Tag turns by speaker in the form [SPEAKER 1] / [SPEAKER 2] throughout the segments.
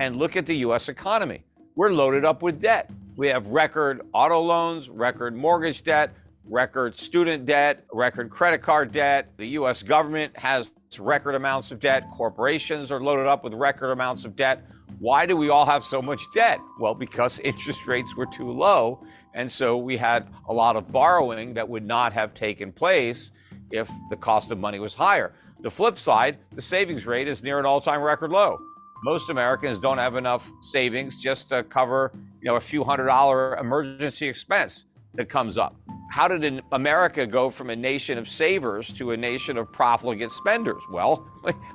[SPEAKER 1] And look at the US economy. We're loaded up with debt. We have record auto loans, record mortgage debt, record student debt, record credit card debt. The US government has record amounts of debt. Corporations are loaded up with record amounts of debt. Why do we all have so much debt? Well, because interest rates were too low. And so we had a lot of borrowing that would not have taken place if the cost of money was higher. The flip side, the savings rate is near an all-time record low. Most Americans don't have enough savings just to cover, a few $100 emergency expense that comes up. How did America go from a nation of savers to a nation of profligate spenders? Well,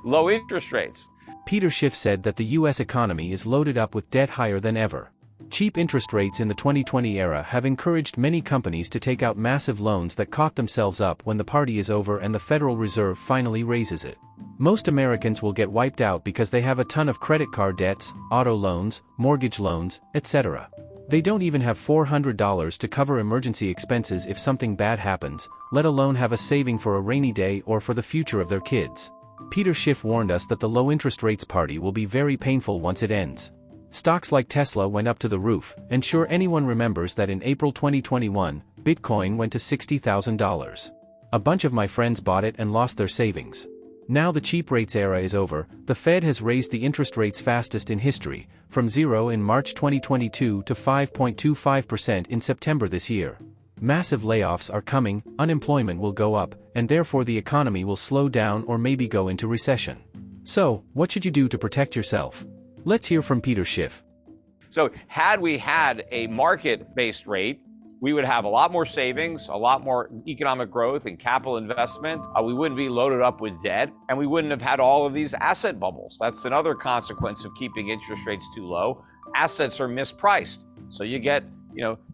[SPEAKER 1] low interest rates.
[SPEAKER 2] Peter Schiff said that the U.S. economy is loaded up with debt higher than ever. Cheap interest rates in the 2020 era have encouraged many companies to take out massive loans that caught themselves up when the party is over and the Federal Reserve finally raises it. Most Americans will get wiped out because they have a ton of credit card debts, auto loans, mortgage loans, etc. They don't even have $400 to cover emergency expenses if something bad happens, let alone have a saving for a rainy day or for the future of their kids. Peter Schiff warned us that the low interest rates party will be very painful once it ends. Stocks like Tesla went up to the roof, and sure anyone remembers that in April 2021, Bitcoin went to $60,000. A bunch of my friends bought it and lost their savings. Now the cheap rates era is over. The Fed has raised the interest rates fastest in history, from 0 in March 2022 to 5.25% in September this year. Massive layoffs are coming, unemployment will go up, and therefore the economy will slow down or maybe go into recession. So, what should you do to protect yourself? Let's hear from Peter Schiff.
[SPEAKER 1] So had we had a market-based rate, we would have a lot more savings, a lot more economic growth and capital investment. We wouldn't be loaded up with debt, and we wouldn't have had all of these asset bubbles. That's another consequence of keeping interest rates too low. Assets are mispriced. So you get,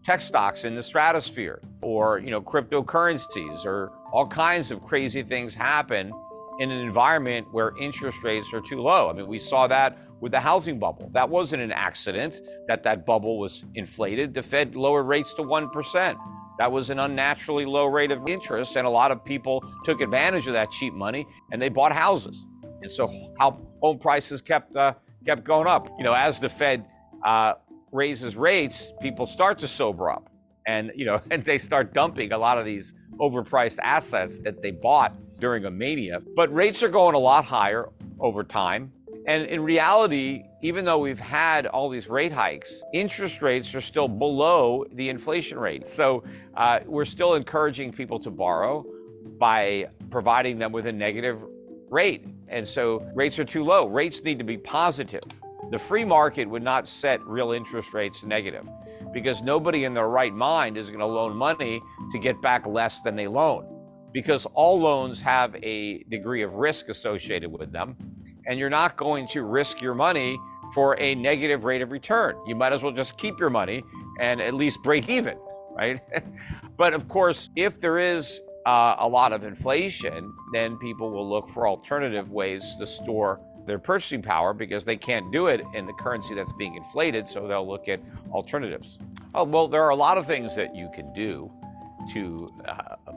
[SPEAKER 1] tech stocks in the stratosphere, or, cryptocurrencies, or all kinds of crazy things happen in an environment where interest rates are too low. I mean, we saw that with the housing bubble. That wasn't an accident that bubble was inflated. The Fed lowered rates to 1%. That was an unnaturally low rate of interest, and a lot of people took advantage of that cheap money and they bought houses. And so home prices kept going up. As the Fed raises rates, people start to sober up, and and they start dumping a lot of these overpriced assets that they bought during a mania. But rates are going a lot higher over time. And in reality, even though we've had all these rate hikes, interest rates are still below the inflation rate. So we're still encouraging people to borrow by providing them with a negative rate. And so rates are too low. Rates need to be positive. The free market would not set real interest rates negative, because nobody in their right mind is going to loan money to get back less than they loan, because all loans have a degree of risk associated with them. And you're not going to risk your money for a negative rate of return. You might as well just keep your money and at least break even, right? But of course, if there is a lot of inflation, then people will look for alternative ways to store their purchasing power, because they can't do it in the currency that's being inflated, so they'll look at alternatives. Oh, well, there are a lot of things that you can do to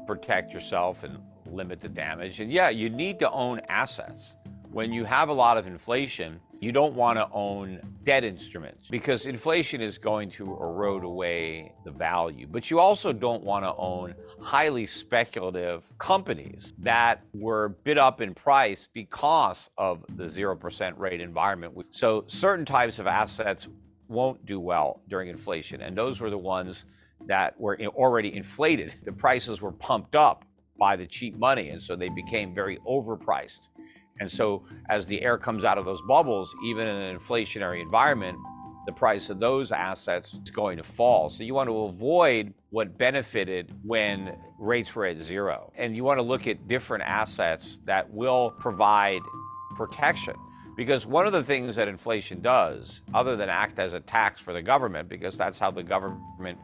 [SPEAKER 1] protect yourself and limit the damage. And yeah, you need to own assets. When you have a lot of inflation, you don't want to own debt instruments, because inflation is going to erode away the value. But you also don't want to own highly speculative companies that were bid up in price because of the 0% rate environment. So certain types of assets won't do well during inflation, and those were the ones that were already inflated. The prices were pumped up by the cheap money, and so they became very overpriced. And so as the air comes out of those bubbles, even in an inflationary environment, the price of those assets is going to fall. So you want to avoid what benefited when rates were at zero. And you want to look at different assets that will provide protection. Because one of the things that inflation does, other than act as a tax for the government, because that's how the government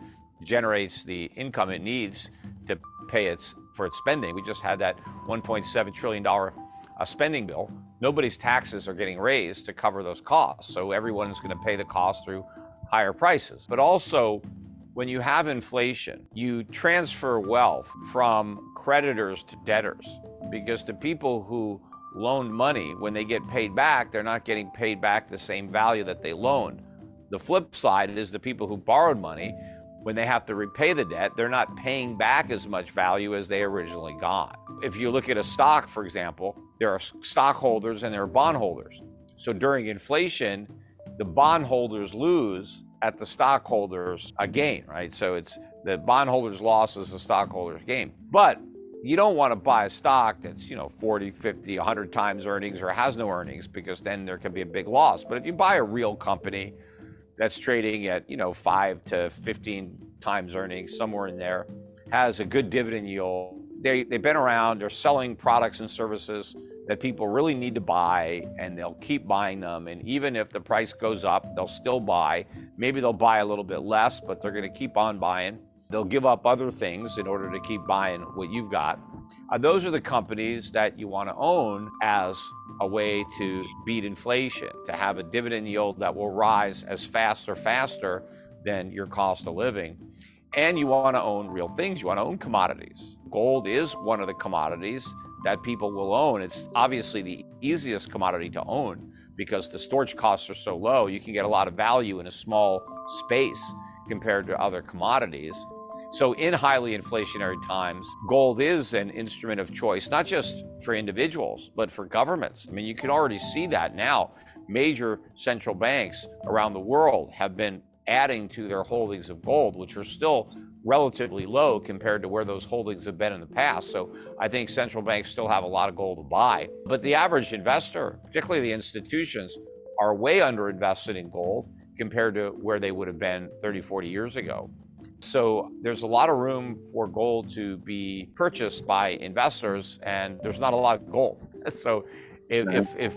[SPEAKER 1] generates the income it needs to pay for its spending. We just had that $1.7 trillion spending bill. Nobody's taxes are getting raised to cover those costs. So everyone's going to pay the cost through higher prices. But also, when you have inflation, you transfer wealth from creditors to debtors, because the people who loaned money, when they get paid back, they're not getting paid back the same value that they loaned. The flip side is the people who borrowed money, when they have to repay the debt, they're not paying back as much value as they originally got. If you look at a stock, for example, there are stockholders and there are bondholders. So during inflation, the bondholders lose at the stockholders gain, right? So it's the bondholders' loss is the stockholders' gain. But you don't want to buy a stock that's, 40, 50, 100 times earnings or has no earnings, because then there can be a big loss. But if you buy a real company that's trading at, 5 to 15 times earnings, somewhere in there, has a good dividend yield, they've been around, they're selling products and services that people really need to buy, and they'll keep buying them. And even if the price goes up, they'll still buy. Maybe they'll buy a little bit less, but they're going to keep on buying. They'll give up other things in order to keep buying what you've got. Those are the companies that you want to own as a way to beat inflation, to have a dividend yield that will rise as fast or faster than your cost of living. And you want to own real things. You want to own commodities. Gold is one of the commodities that people will own. It's obviously the easiest commodity to own because the storage costs are so low. You can get a lot of value in a small space compared to other commodities. So in highly inflationary times, gold is an instrument of choice, not just for individuals, but for governments. I mean, you can already see that now. Major central banks around the world have been adding to their holdings of gold, which are still relatively low compared to where those holdings have been in the past. So I think central banks still have a lot of gold to buy. But the average investor, particularly the institutions, are way underinvested in gold compared to where they would have been 30, 40 years ago. So there's a lot of room for gold to be purchased by investors, and there's not a lot of gold. So if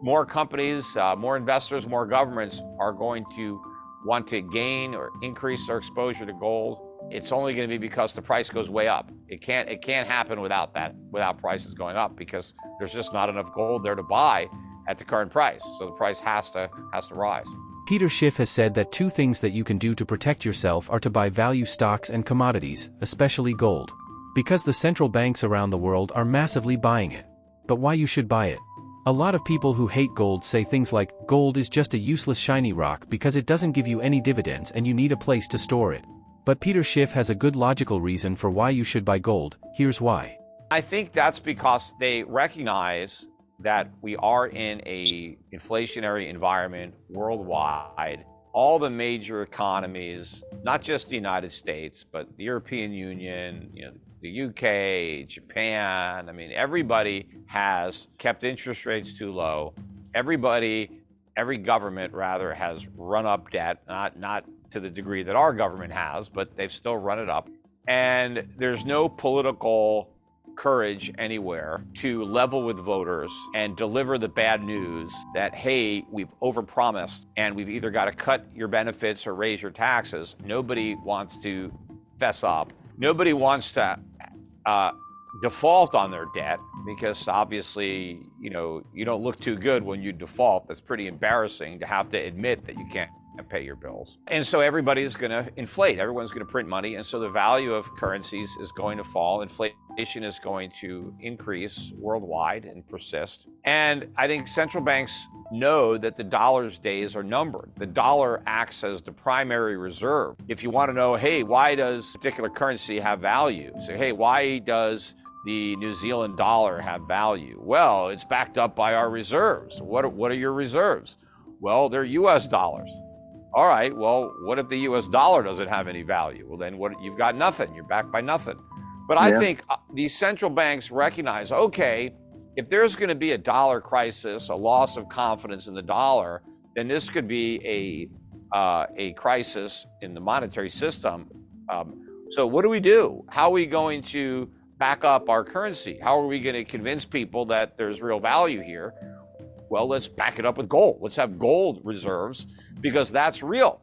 [SPEAKER 1] more companies, more investors, more governments are going to want to gain or increase their exposure to gold, it's only going to be because the price goes way up. It can't happen without prices going up, because there's just not enough gold there to buy at the current price. So the price has to rise.
[SPEAKER 2] Peter Schiff has said that two things that you can do to protect yourself are to buy value stocks and commodities, especially gold. Because the central banks around the world are massively buying it. But why you should buy it? A lot of people who hate gold say things like, gold is just a useless shiny rock because it doesn't give you any dividends and you need a place to store it. But Peter Schiff has a good logical reason for why you should buy gold. Here's why.
[SPEAKER 1] I think that's because they recognize that we are in a inflationary environment worldwide. All the major economies, not just the United States, but the European Union, the UK, Japan, everybody has kept interest rates too low. Every government rather has run up debt, not to the degree that our government has, but they've still run it up. And there's no political courage anywhere to level with voters and deliver the bad news that, hey, we've overpromised and we've either got to cut your benefits or raise your taxes. Nobody wants to fess up. Nobody wants to default on their debt, because obviously, you don't look too good when you default. That's pretty embarrassing to have to admit that you can't pay your bills. And so everybody's going to inflate. Everyone's going to print money. And so the value of currencies is going to fall. Inflation is going to increase worldwide and persist. And I think central banks know that the dollar's days are numbered. The dollar acts as the primary reserve. If you want to know, hey, why does a particular currency have value? So, hey, why does the New Zealand dollar have value? Well, it's backed up by our reserves. What are your reserves? Well, they're US dollars. All right, well, what if the US dollar doesn't have any value? Well, then you've got nothing. You're backed by nothing. But I think these central banks recognize, okay, if there's going to be a dollar crisis, a loss of confidence in the dollar, then this could be a crisis in the monetary system. So what do? How are we going to back up our currency? How are we going to convince people that there's real value here? Well, let's back it up with gold. Let's have gold reserves, because that's real.